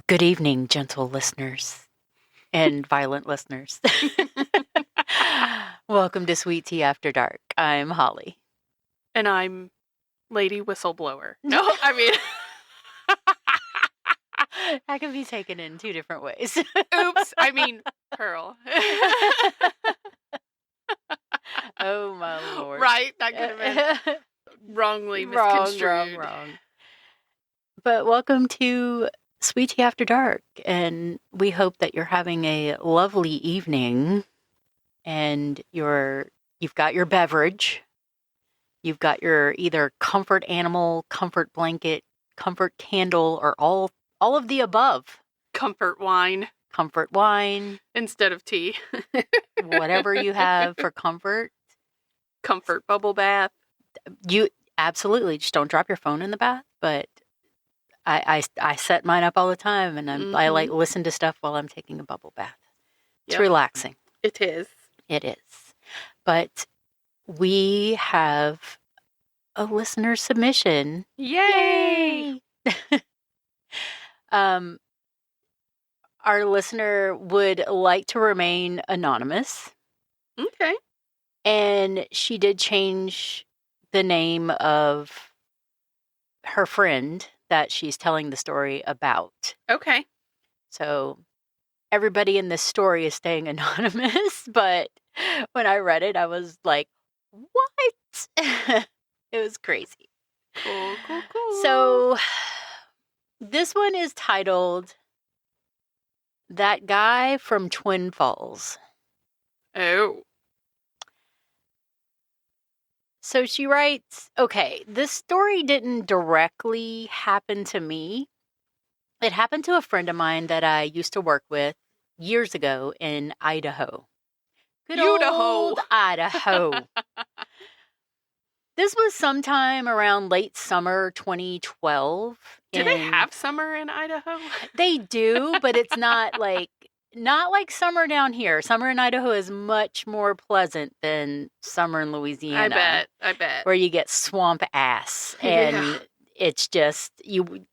Good evening, gentle listeners and violent listeners. Welcome to Sweet Tea After Dark. I'm Holly. And I'm Lady Whistleblower. No, I mean... That can be taken in two different ways. Oops, I mean Pearl. Oh, my Lord. Right, that could have been wrongly misconstrued. Wrong. But welcome to Sweet Tea After Dark, and we hope that you're having a lovely evening, and you've got your beverage, you've got your either comfort animal, comfort blanket, comfort candle, or all of the above. Comfort wine. Comfort wine. Instead of tea. Whatever you have for comfort. Comfort bubble bath. You absolutely just don't drop your phone in the bath, but I set mine up all the time, and I like listen to stuff while I'm taking a bubble bath. It's relaxing. It is. It is. But we have a listener submission. Yay! Our listener would like to remain anonymous. Okay. And she did change the name of her friend that she's telling the story about. Okay. So everybody in this story is staying anonymous, but when I read it, I was like, what? It was crazy. Cool. So this one is titled That Guy from Twin Falls. Oh. So she writes, okay, this story didn't directly happen to me. It happened to a friend of mine that I used to work with years ago in Idaho. Good old Idaho. This was sometime around late summer 2012. Do they have summer in Idaho? They do, but it's not like summer down here. Summer in Idaho is much more pleasant than summer in Louisiana. I bet. Where you get swamp ass, and it's just you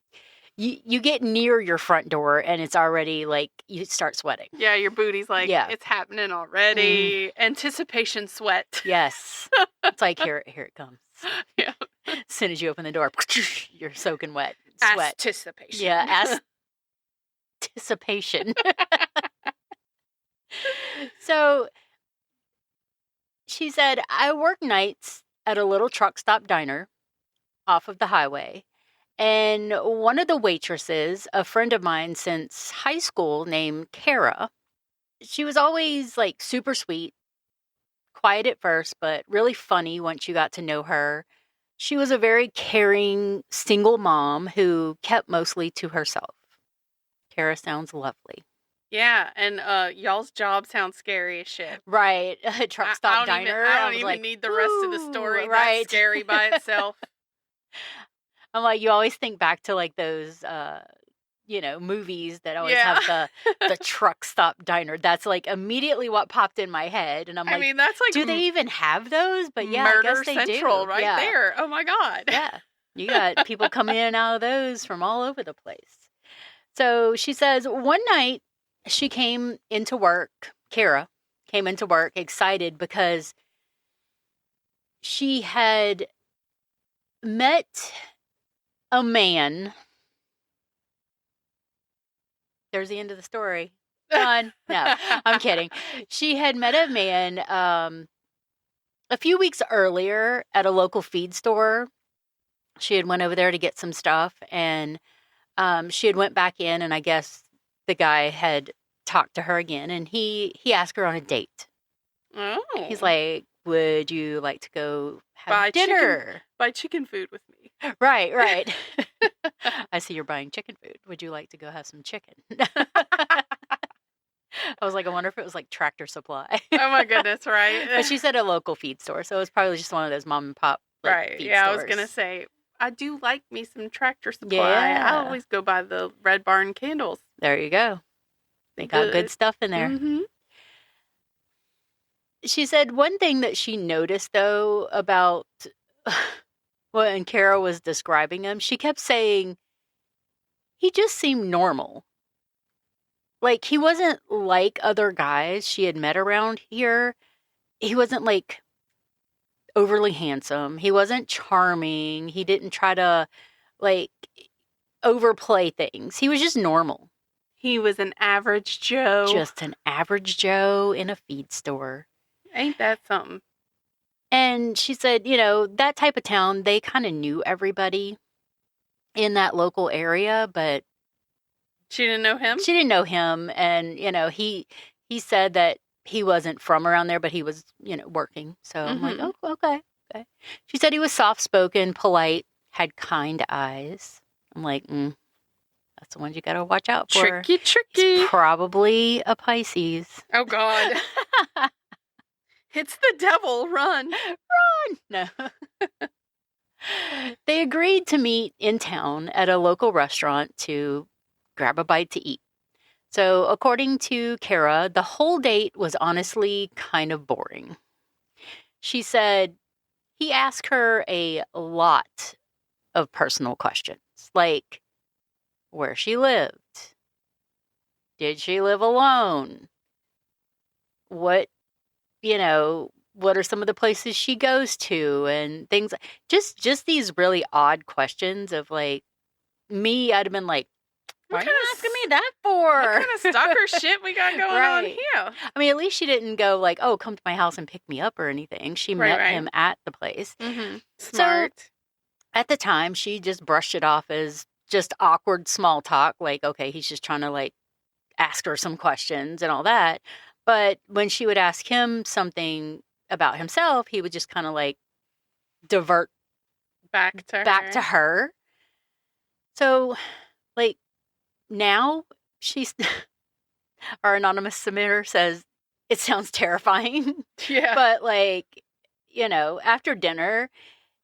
get near your front door and it's already like you start sweating. Yeah, your booty's like, it's happening already. Anticipation sweat. Yes. It's like, here it comes. Yeah. As soon as you open the door, you're soaking wet. Sweat. Anticipation. Yeah, anticipation. So she said, I work nights at a little truck stop diner off of the highway. And one of the waitresses, a friend of mine since high school named Kara, she was always like super sweet, quiet at first, but really funny once you got to know her. She was a very caring single mom who kept mostly to herself. Kara sounds lovely. Yeah, and y'all's job sounds scary as shit. Right, a truck stop diner. I don't even need the rest of the story. Right. That's scary by itself. I'm like, you always think back to like those, movies that always have the truck stop diner. That's like immediately what popped in my head, and I'm like, I mean, that's like, do they even have those? But yeah, Murder I guess they Central do. Right there. Oh my God. Yeah, you got people coming in and out of those from all over the place. So she says one night she came into work. Kara came into work excited because she had met a man. There's the end of the story. Done. No, I'm kidding. She had met a man a few weeks earlier at a local feed store. She had went over there to get some stuff, and she had went back in, and I guess the guy had talked to her again, and he asked her on a date. Oh. He's like, would you like to go have dinner? Buy chicken food with me. Right. I see you're buying chicken food. Would you like to go have some chicken? I was like, I wonder if it was like Tractor Supply. Oh my goodness, right? But she said a local feed store, so it was probably just one of those mom and pop feed stores. I was gonna say, I do like me some Tractor Supply. Yeah. I always go buy the Red Barn candles. There you go. They got good stuff in there. Mm-hmm. She said one thing that she noticed, though, about when Kara was describing him, she kept saying, he just seemed normal. Like, he wasn't like other guys she had met around here. He wasn't, like, overly handsome. He wasn't charming. He didn't try to, like, overplay things. He was just normal. He was an average Joe. Just an average Joe in a feed store. Ain't that something? And she said, that type of town, they kind of knew everybody in that local area, but she didn't know him? She didn't know him. And, he said that he wasn't from around there, but he was, working. So I'm like, oh, okay. She said he was soft-spoken, polite, had kind eyes. I'm like, that's the ones you got to watch out for. Tricky. He's probably a Pisces. Oh, God. It's the devil. Run. No. They agreed to meet in town at a local restaurant to grab a bite to eat. So, according to Kara, the whole date was honestly kind of boring. She said he asked her a lot of personal questions, like where she lived. Did she live alone? What are some of the places she goes to and things, just these really odd questions of like, me, I'd have been like, why are you asking me that for? What kind of stalker shit we got going on here? I mean, at least she didn't go like, oh, come to my house and pick me up or anything. She met him at the place. Mm-hmm. Smart. So, at the time, she just brushed it off as just awkward small talk. Like, okay, he's just trying to like ask her some questions and all that. But when she would ask him something about himself, he would just kind of like divert back to her. So, like, now she's our anonymous submitter says it sounds terrifying. Yeah. But like, after dinner,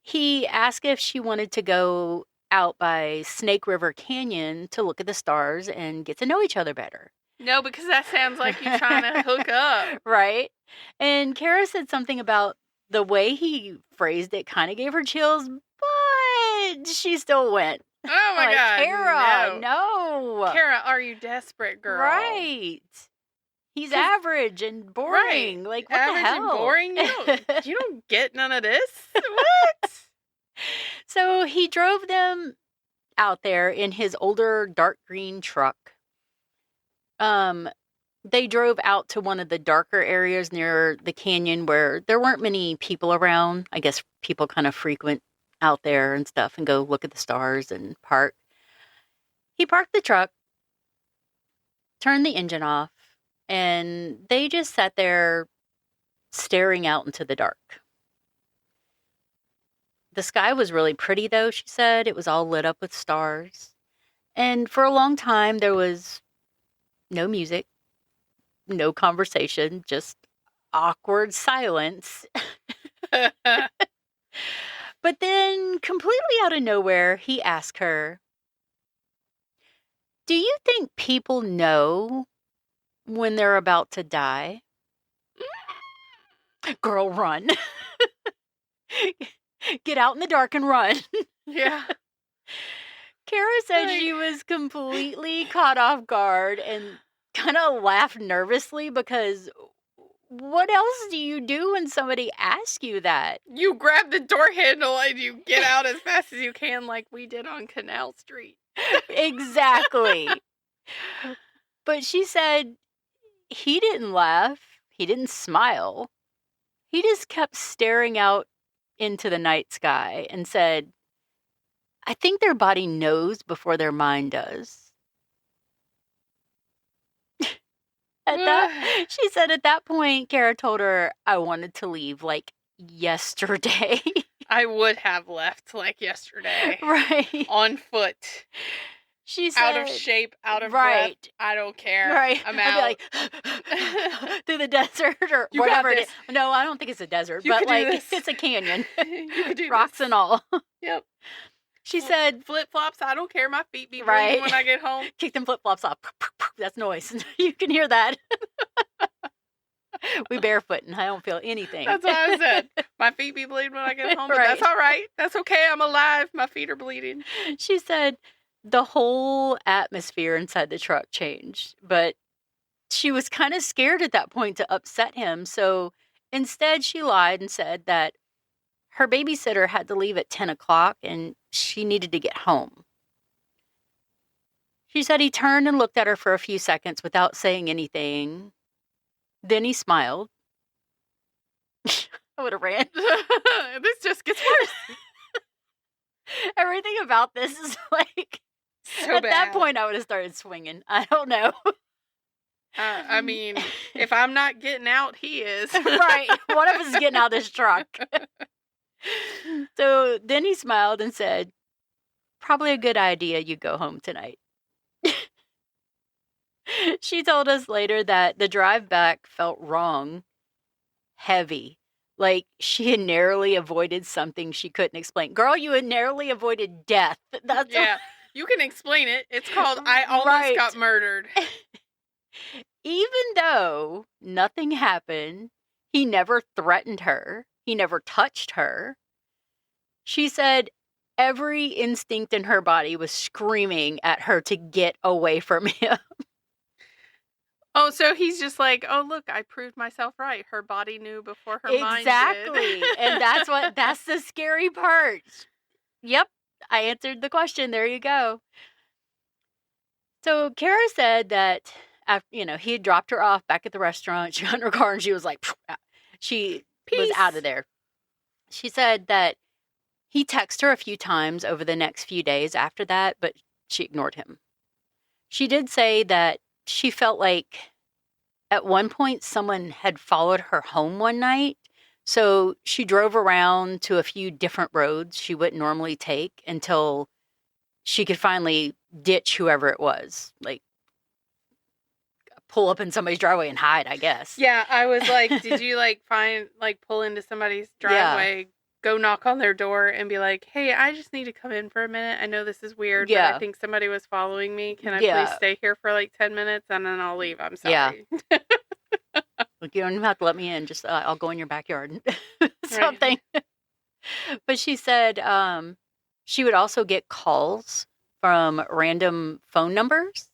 he asked if she wanted to go out by Snake River Canyon to look at the stars and get to know each other better. No, because that sounds like you're trying to hook up. Right? And Kara said something about the way he phrased it kind of gave her chills, but she still went. Oh my God. Kara, no. Kara, are you desperate, girl? Right. He's average and boring. Right. Like, what average the hell? And boring? You don't get none of this? What? So he drove them out there in his older dark green truck. They drove out to one of the darker areas near the canyon where there weren't many people around. I guess people kind of frequent out there and stuff and go look at the stars and park. He parked the truck, turned the engine off, and they just sat there staring out into the dark. The sky was really pretty, though, she said. It was all lit up with stars. And for a long time, there was no music, no conversation, just awkward silence. But then, completely out of nowhere, he asked her, do you think people know when they're about to die? Girl, run. Get out in the dark and run. Yeah. Kara said she was completely caught off guard and kind of laughed nervously because what else do you do when somebody asks you that? You grab the door handle and you get out as fast as you can like we did on Canal Street. Exactly. But she said he didn't laugh. He didn't smile. He just kept staring out into the night sky and said, I think their body knows before their mind does. She said at that point, Kara told her, I wanted to leave like yesterday. I would have left like yesterday. Right. On foot. She said, out of shape, out of breath. I don't care. Right. I'm out. I'd be like, through the desert or you whatever it is. No, I don't think it's a desert, but like it's a canyon. You could do rocks this. And all. Yep. She said, flip-flops, I don't care. My feet be bleeding when I get home. Kick them flip-flops off. That's noise. You can hear that. We barefoot and I don't feel anything. That's what I said. My feet be bleeding when I get home, but that's all right. That's okay. I'm alive. My feet are bleeding. She said the whole atmosphere inside the truck changed, but she was kind of scared at that point to upset him. So instead, she lied and said that her babysitter had to leave at 10 o'clock and she needed to get home. She said he turned and looked at her for a few seconds without saying anything. Then he smiled. I would have ran. This just gets worse. Everything about this is like, So at bad. that point, I would have started swinging. I don't know. I mean, if I'm not getting out, he is. Right. One of us is getting out of this truck. So then he smiled and said, probably a good idea you go home tonight. She told us later that the drive back felt wrong, heavy. Like she had narrowly avoided something she couldn't explain. Girl, you had narrowly avoided death. That's Yeah, you can explain it. It's called I almost got murdered. Even though nothing happened, he never threatened her. He never touched her. She said every instinct in her body was screaming at her to get away from him. Oh, so he's just like, oh, look, I proved myself right. Her body knew before her mind did. Exactly. And that's the scary part. Yep, I answered the question. There you go. So Kara said that after, he had dropped her off back at the restaurant. She got in her car and she was like, she was out of there. She said that he texted her a few times over the next few days after that, but she ignored him. She did say that she felt like at one point someone had followed her home one night. So she drove around to a few different roads she wouldn't normally take until she could finally ditch whoever it was. Like, pull up in somebody's driveway and hide, I guess. Yeah, I was like, did you pull into somebody's driveway, go knock on their door and be like, hey, I just need to come in for a minute. I know this is weird, but I think somebody was following me. Can I please stay here for like 10 minutes and then I'll leave? I'm sorry. Yeah. Look, you don't even have to let me in. Just I'll go in your backyard. Something. Right. But she said she would also get calls from random phone numbers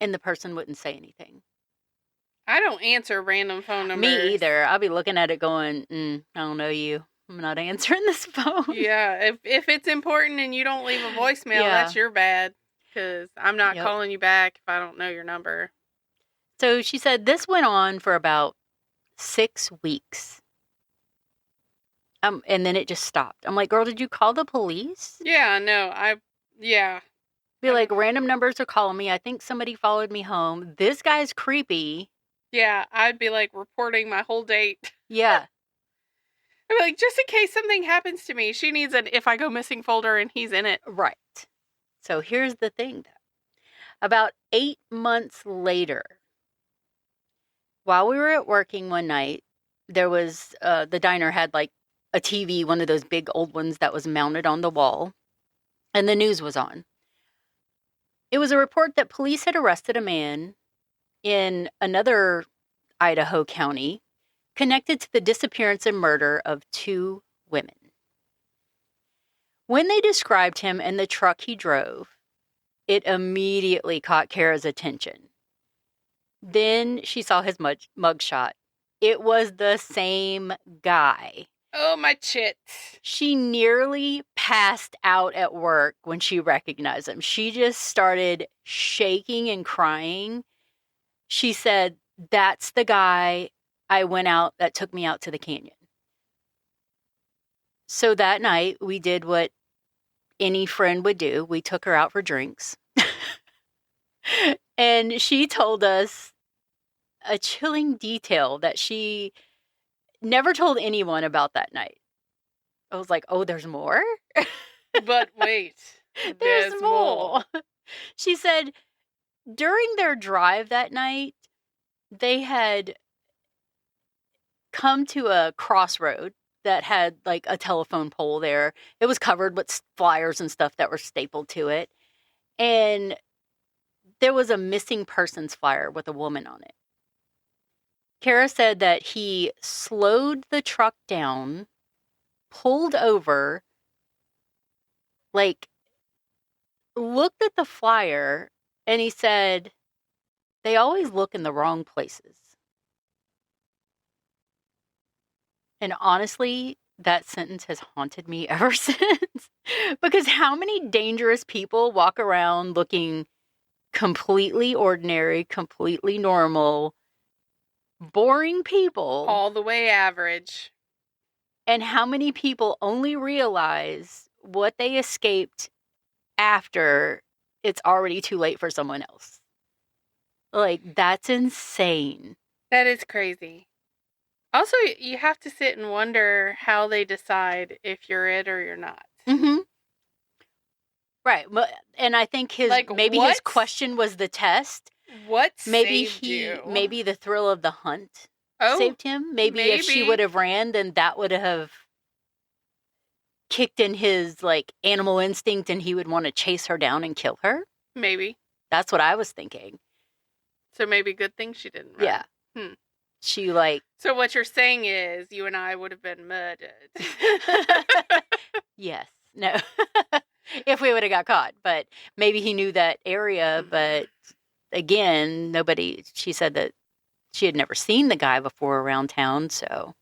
and the person wouldn't say anything. I don't answer random phone numbers. Me either. I'll be looking at it going, I don't know you. I'm not answering this phone. Yeah, if it's important and you don't leave a voicemail, that's your bad. Because I'm not calling you back if I don't know your number. So she said this went on for about 6 weeks. And then it just stopped. I'm like, girl, did you call the police? Yeah, no, Be like, random numbers are calling me. I think somebody followed me home. This guy's creepy. Yeah, I'd be like reporting my whole date. Yeah. I'd be like, just in case something happens to me, she needs an if I go missing folder and he's in it. Right. So here's the thing, though. About 8 months later, while we were at working one night, there was, the diner had like a TV, one of those big old ones that was mounted on the wall, and the news was on. It was a report that police had arrested a man in another Idaho county connected to the disappearance and murder of 2 women. When they described him and the truck he drove, it immediately caught Kara's attention. Then she saw his mugshot. It was the same guy. Oh, my chits. She nearly passed out at work when she recognized him. She just started shaking and crying. She said, that's the guy that took me out to the canyon. So that night, we did what any friend would do. We took her out for drinks. And she told us a chilling detail that she never told anyone about that night. I was like, oh, there's more? But wait. There's more. She said during their drive that night, they had come to a crossroad that had like a telephone pole there. It was covered with flyers and stuff that were stapled to it. And there was a missing persons flyer with a woman on it. Kara said that he slowed the truck down, pulled over, like, looked at the flyer, and he said they always look in the wrong places. And honestly, that sentence has haunted me ever since. Because how many dangerous people walk around looking completely ordinary, completely normal, boring people? All the way average. And how many people only realize what they escaped after it's already too late for someone else? Like, that's insane. That is crazy. Also, you have to sit and wonder how they decide if you're it or you're not. Mm-hmm. Right. And I think his question was the test. What saved you? Maybe the thrill of the hunt saved him. Maybe if she would have ran, then that would have kicked in his, like, animal instinct and he would want to chase her down and kill her. Maybe. That's what I was thinking. So maybe good thing she didn't run. Yeah. She, like... So what you're saying is you and I would have been murdered. Yes. No. If we would have got caught. But maybe he knew that area. But again, she said that she had never seen the guy before around town. So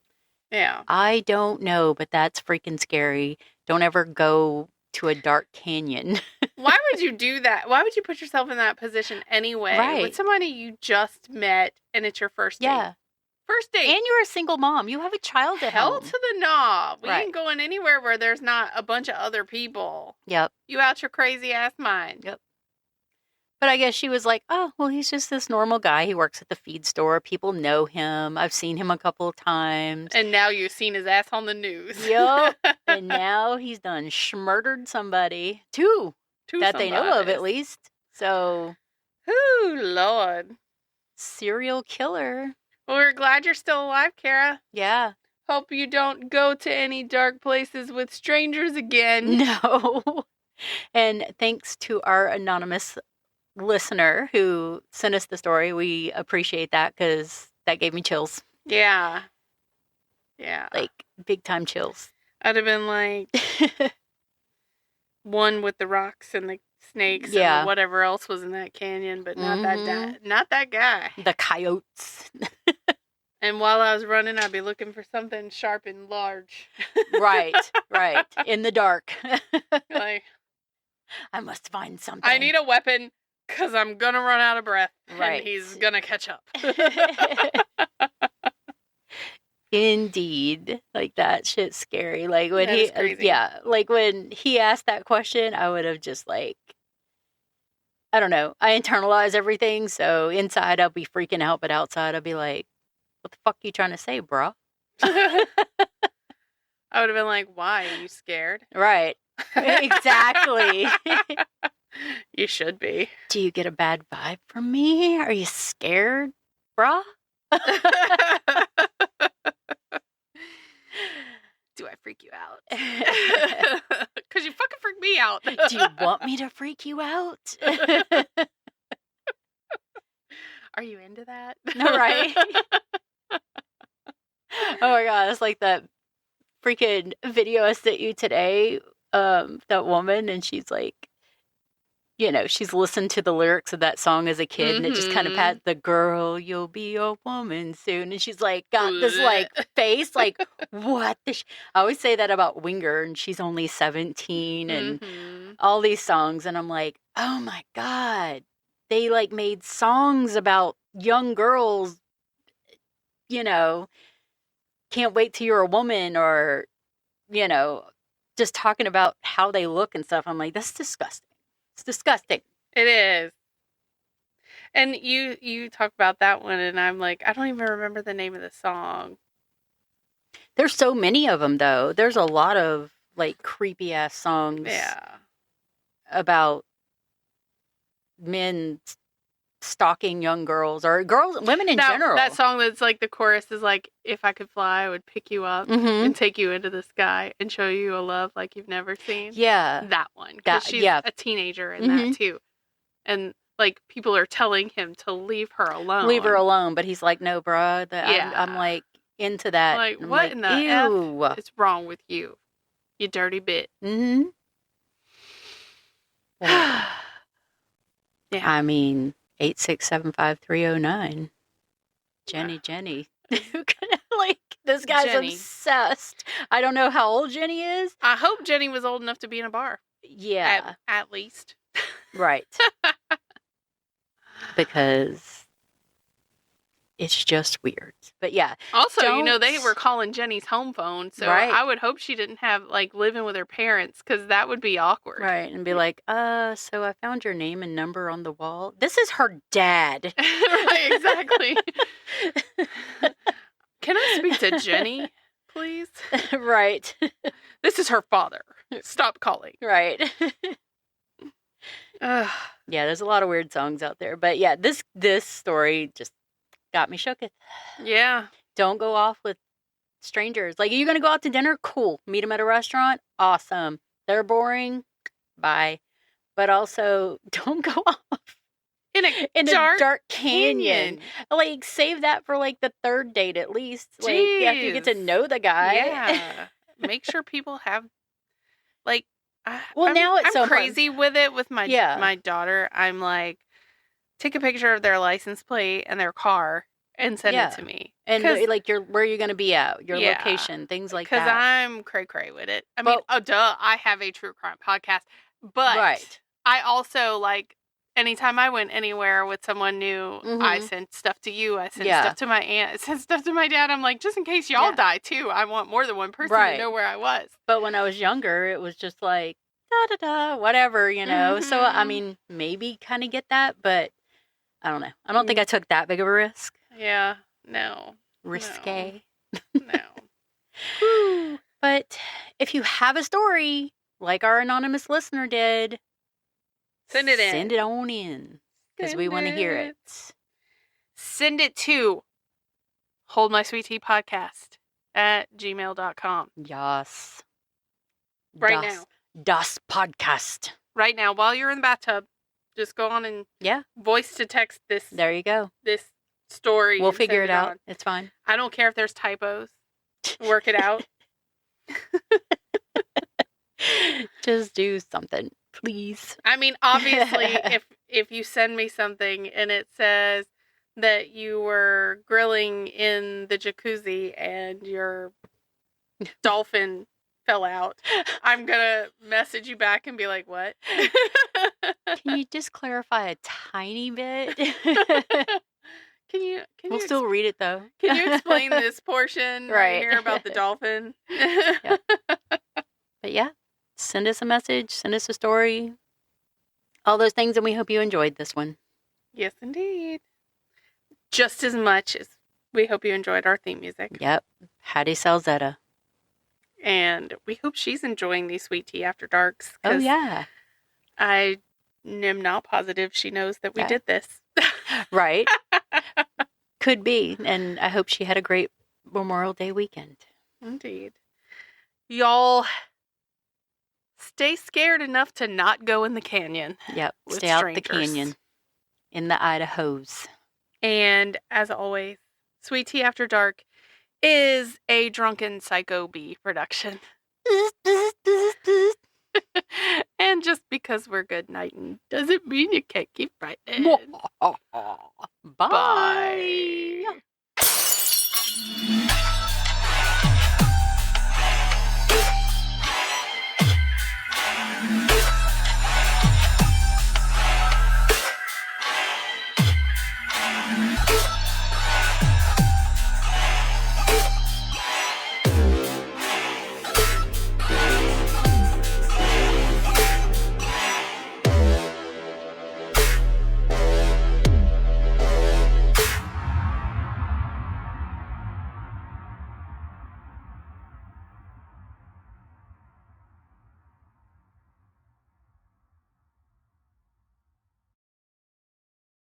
yeah, I don't know, but that's freaking scary. Don't ever go to a dark canyon. Why would you do that? Why would you put yourself in that position anyway? Right. With somebody you just met and it's your first date. Yeah. First date. And you're a single mom. You have a child at home. Hell to the knob. We ain't going anywhere where there's not a bunch of other people. Yep. You out your crazy ass mind. Yep. But I guess she was like, oh, well, he's just this normal guy. He works at the feed store. People know him. I've seen him a couple of times. And now you've seen his ass on the news. Yep. And now he's done schmurdered somebody. Two that they know of, at least. So. Ooh, Lord. Serial killer. Well, we're glad you're still alive, Kara. Yeah. Hope you don't go to any dark places with strangers again. No. And thanks to our anonymous listener who sent us the story. We appreciate that because that gave me chills. Yeah. Yeah. Like, big time chills. I'd have been like, one with the rocks and the snakes and whatever else was in that canyon, but not that guy. The coyotes. And while I was running, I'd be looking for something sharp and large. Right. In the dark. Like, I must find something. I need a weapon because I'm going to run out of breath. Right. And he's going to catch up. Indeed. Like, that shit's scary. Like, when like when he asked that question, I would have just, like, I don't know. I internalize everything, so inside I'll be freaking out, but outside I'll be like, what the fuck are you trying to say, bro? I would have been like, why? Are you scared? Right. Exactly. You should be. Do you get a bad vibe from me? Are you scared, brah? Do I freak you out? Because you fucking freak me out. Do you want me to freak you out? Are you into that? No, right? Oh my god, it's like that freaking video I sent you today. That woman, and she's like, you know, she's listened to the lyrics of that song as a kid, and it just kind of had the girl, you'll be a woman soon. And she's like, got this like face, like, what the I always say that about Winger, and she's only 17 and all these songs. And I'm like, oh my God, they like made songs about young girls, you know, can't wait till you're a woman, or, you know, just talking about how they look and stuff. I'm like, that's disgusting. It's disgusting. It is. And you talk about that one, and I'm like, I don't even remember the name of the song. There's so many of them, though. There's a lot of, like, creepy-ass songs about men stalking young girls, or women in general. That song that's like, the chorus is like, if I could fly, I would pick you up and take you into the sky and show you a love like you've never seen. Yeah. That one. Because she's a teenager in that too. And like, people are telling him to leave her alone. Leave her alone. But he's like, no, bro. I'm like into that. Like, I'm what like, in the ew. F is wrong with you? You dirty bit. Yeah. I mean, 8675309. Jenny. Like, this guy's Jenny. Obsessed. I don't know how old Jenny is. I hope Jenny was old enough to be in a bar. Yeah. At least. Right. Because it's just weird. But yeah. Also, they were calling Jenny's home phone, so right. I would hope she didn't have, like, living with her parents, because that would be awkward. Right, and be like, so I found your name and number on the wall. This is her dad. Right, exactly. Can I speak to Jenny, please? Right. This is her father. Stop calling. Right. Yeah, there's a lot of weird songs out there. But yeah, this story just got me shook. Yeah. Don't go off with strangers. Like, are you going to go out to dinner? Cool. Meet them at a restaurant? Awesome. They're boring? Bye. But also, don't go off in a dark canyon. Like, save that for, like, the third date at least. Jeez. Like, after you get to know the guy. Yeah. Make sure people have, like, I'm crazy with it with my daughter. I'm like, take a picture of their license plate and their car and send it to me. And, like, where you're going to be at, your location, things like that. Because I'm cray-cray with it. I mean, I have a true crime podcast. But I also, like, anytime I went anywhere with someone new, I sent stuff to you. I sent stuff to my aunt. I sent stuff to my dad. I'm like, just in case y'all die, too. I want more than one person to know where I was. But when I was younger, it was just like, da-da-da, whatever, So, I mean, maybe kind of get that, but I don't know. I don't think I took that big of a risk. Yeah. No. Risque. No. But if you have a story, like our anonymous listener did, send it in. Send it on in. Because we want to hear it. Send it to holdmysweettpodcast@gmail.com. Yes. Right now. Das Podcast. Right now, while you're in the bathtub, just go on and voice to text this. There you go. This story. We'll figure it out. It's fine. I don't care if there's typos. Work it out. Just do something, please. I mean, obviously, if you send me something and it says that you were grilling in the jacuzzi and your dolphin fell out, I'm gonna message you back and be like, what? Can you just clarify a tiny bit? We'll still read it, though. Can you explain this portion right here about the dolphin? Yeah. But yeah, send us a message, send us a story, all those things, and we hope you enjoyed this one. Yes, indeed. Just as much as we hope you enjoyed our theme music. Yep. Hattie Salzetta. And we hope she's enjoying these Sweet Tea After Darks. Oh, yeah. I am not positive she knows that we did this. Right. Could be. And I hope she had a great Memorial Day weekend. Indeed. Y'all, stay scared enough to not go in the canyon. Yep. Stay out the canyon. In the Idahos. And as always, Sweet Tea After Dark is a Drunken Psycho Bee production. And just because we're good nighting doesn't mean you can't keep writing. Bye. Bye.